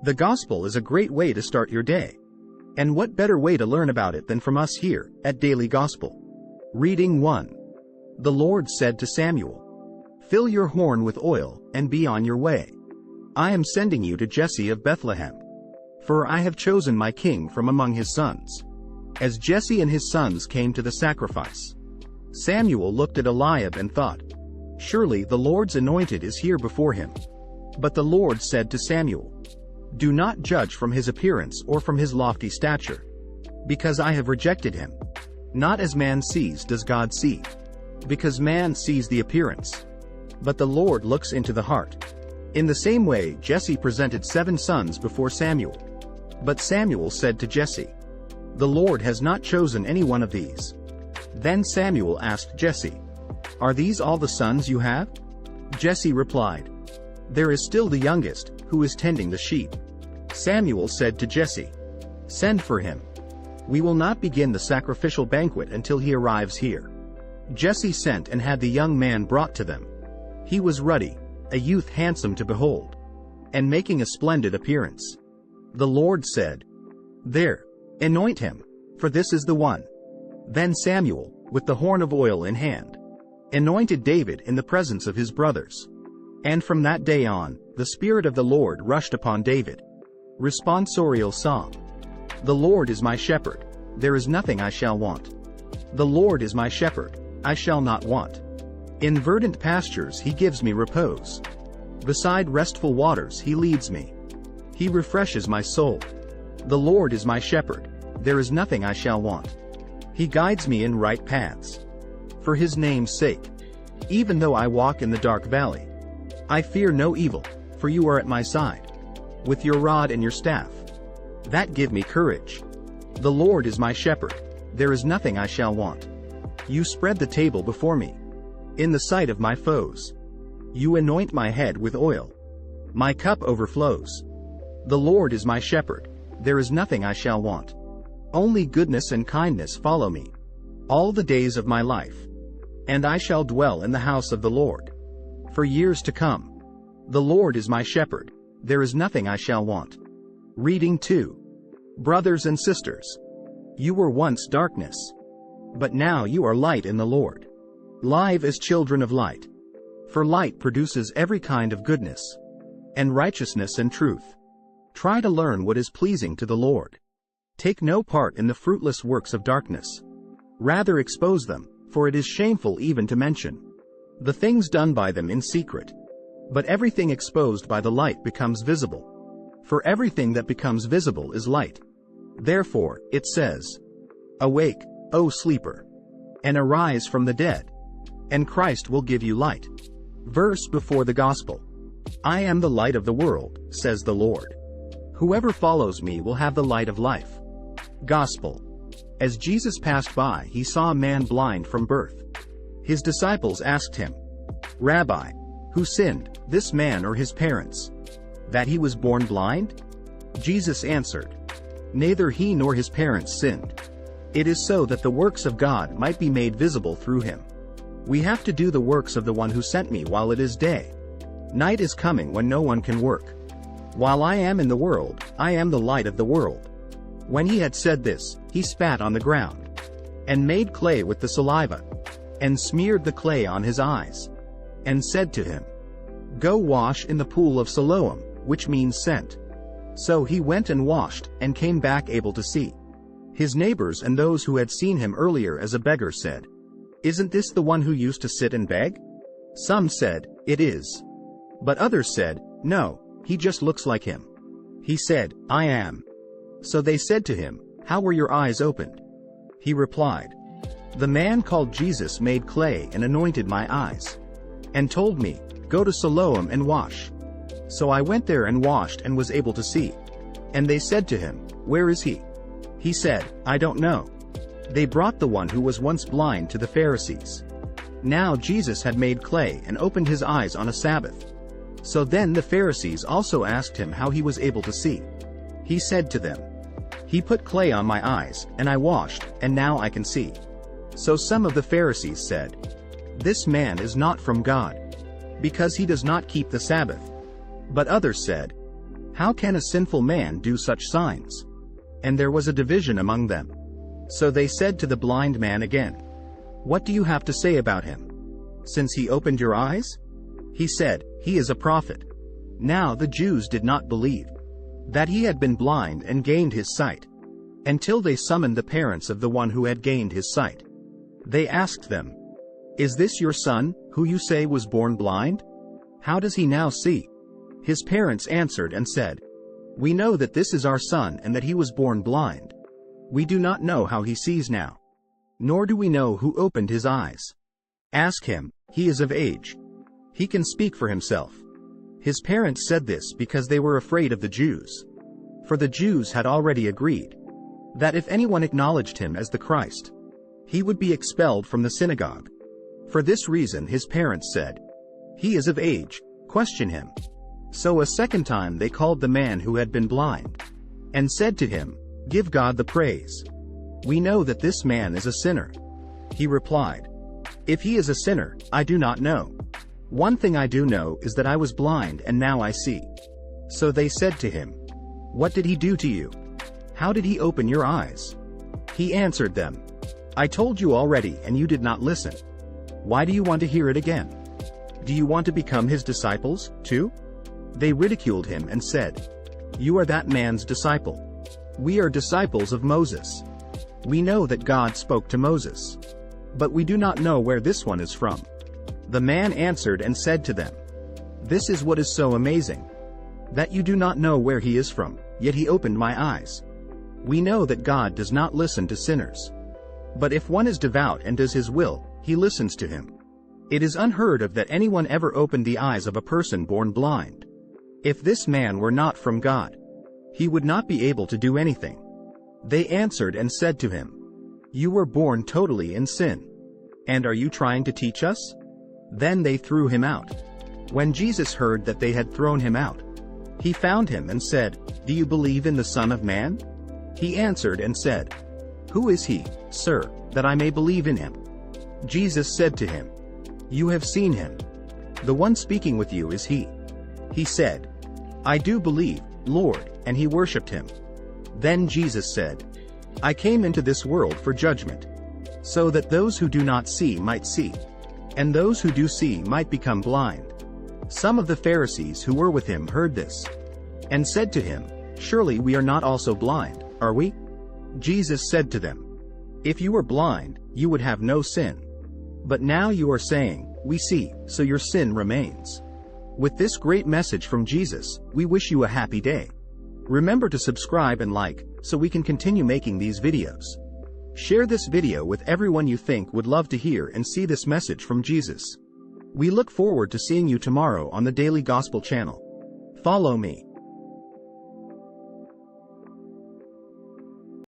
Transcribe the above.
The gospel is a great way to start your day. And what better way to learn about it than from us here, at Daily Gospel? Reading 1. The Lord said to Samuel, "Fill your horn with oil, and be on your way. I am sending you to Jesse of Bethlehem. For I have chosen my king from among his sons." As Jesse and his sons came to the sacrifice, Samuel looked at Eliab and thought, "Surely the Lord's anointed is here before him." But the Lord said to Samuel, "Do not judge from his appearance or from his lofty stature, because I have rejected him. Not as man sees does God see, because man sees the appearance, but the Lord looks into the heart." In the same way Jesse presented 7 sons before Samuel. But Samuel said to Jesse, "The Lord has not chosen any one of these." Then Samuel asked Jesse, "Are these all the sons you have?" Jesse replied, "There is still the youngest, who is tending the sheep." Samuel said to Jesse, "Send for him. We will not begin the sacrificial banquet until he arrives here." Jesse sent and had the young man brought to them. He was ruddy, a youth handsome to behold, and making a splendid appearance. The Lord said, "There, anoint him, for this is the one." Then Samuel, with the horn of oil in hand, anointed David in the presence of his brothers. And from that day on, the Spirit of the Lord rushed upon David. Responsorial Psalm. The Lord is my shepherd, there is nothing I shall want. The Lord is my shepherd, I shall not want. In verdant pastures he gives me repose. Beside restful waters he leads me. He refreshes my soul. The Lord is my shepherd, there is nothing I shall want. He guides me in right paths, for his name's sake. Even though I walk in the dark valley, I fear no evil, for you are at my side. With your rod and your staff, that give me courage. The Lord is my shepherd, there is nothing I shall want. You spread the table before me, in the sight of my foes. You anoint my head with oil. My cup overflows. The Lord is my shepherd, there is nothing I shall want. Only goodness and kindness follow me all the days of my life, and I shall dwell in the house of the Lord for years to come. The Lord is my shepherd, there is nothing I shall want. Reading 2. Brothers and sisters, you were once darkness, but now you are light in the Lord. Live as children of light. For light produces every kind of goodness, and righteousness and truth. Try to learn what is pleasing to the Lord. Take no part in the fruitless works of darkness. Rather expose them, for it is shameful even to mention the things done by them in secret. But everything exposed by the light becomes visible. For everything that becomes visible is light. Therefore, it says, "Awake, O sleeper, and arise from the dead, and Christ will give you light." Verse before the Gospel. "I am the light of the world, says the Lord. Whoever follows me will have the light of life." Gospel. As Jesus passed by, he saw a man blind from birth. His disciples asked him, "Rabbi, who sinned, this man or his parents, that he was born blind?" Jesus answered, "Neither he nor his parents sinned. It is so that the works of God might be made visible through him. We have to do the works of the one who sent me while it is day. Night is coming when no one can work. While I am in the world, I am the light of the world." When he had said this, he spat on the ground, and made clay with the saliva, and smeared the clay on his eyes, and said to him, "Go wash in the pool of Siloam," which means sent. So he went and washed, and came back able to see. His neighbors and those who had seen him earlier as a beggar said, "Isn't this the one who used to sit and beg?" Some said, "It is." But others said, "No, he just looks like him." He said, "I am." So they said to him, "How were your eyes opened?" He replied, "The man called Jesus made clay and anointed my eyes, and told me, 'Go to Siloam and wash.' So I went there and washed and was able to see." And they said to him, "Where is he?" He said, "I don't know." They brought the one who was once blind to the Pharisees. Now Jesus had made clay and opened his eyes on a Sabbath. So then the Pharisees also asked him how he was able to see. He said to them, "He put clay on my eyes, and I washed, and now I can see." So some of the Pharisees said, "This man is not from God, because he does not keep the Sabbath." But others said, How can a sinful man do such signs?" And there was a division among them. So they said to the blind man again, "What do you have to say about him? Since he opened your eyes?" He said, "He is a prophet." Now the Jews did not believe that he had been blind and gained his sight, until they summoned the parents of the one who had gained his sight. They asked them, "Is this your son, who you say was born blind? How does he now see?" His parents answered and said, "We know that this is our son and that he was born blind. We do not know how he sees now, nor do we know who opened his eyes. Ask him, he is of age. He can speak for himself." His parents said this because they were afraid of the Jews. For the Jews had already agreed that if anyone acknowledged him as the Christ, he would be expelled from the synagogue. For this reason his parents said, "He is of age, question him." So a second time they called the man who had been blind, and said to him, "Give God the praise. We know that this man is a sinner." He replied, "If he is a sinner, I do not know. One thing I do know is that I was blind and now I see." So they said to him, "What did he do to you? How did he open your eyes?" He answered them, "I told you already and you did not listen. Why do you want to hear it again? Do you want to become his disciples, too?" They ridiculed him and said, "You are that man's disciple. We are disciples of Moses. We know that God spoke to Moses. But we do not know where this one is from." The man answered and said to them, "This is what is so amazing, that you do not know where he is from, yet he opened my eyes. We know that God does not listen to sinners. But if one is devout and does his will, he listens to him. It is unheard of that anyone ever opened the eyes of a person born blind. If this man were not from God, he would not be able to do anything." They answered and said to him, "You were born totally in sin. And are you trying to teach us?" Then they threw him out. When Jesus heard that they had thrown him out, he found him and said, "Do you believe in the Son of Man?" He answered and said, "Who is he, sir, that I may believe in him?" Jesus said to him, "You have seen him. The one speaking with you is he." He said, "I do believe, Lord," and he worshipped him. Then Jesus said, "I came into this world for judgment, so that those who do not see might see, and those who do see might become blind." Some of the Pharisees who were with him heard this, and said to him, "Surely we are not also blind, are we?" Jesus said to them, "If you were blind, you would have no sin. But now you are saying, 'We see,' so your sin remains." With this great message from Jesus, we wish you a happy day. Remember to subscribe and like, so we can continue making these videos. Share this video with everyone you think would love to hear and see this message from Jesus. We look forward to seeing you tomorrow on the Daily Gospel channel. Follow me.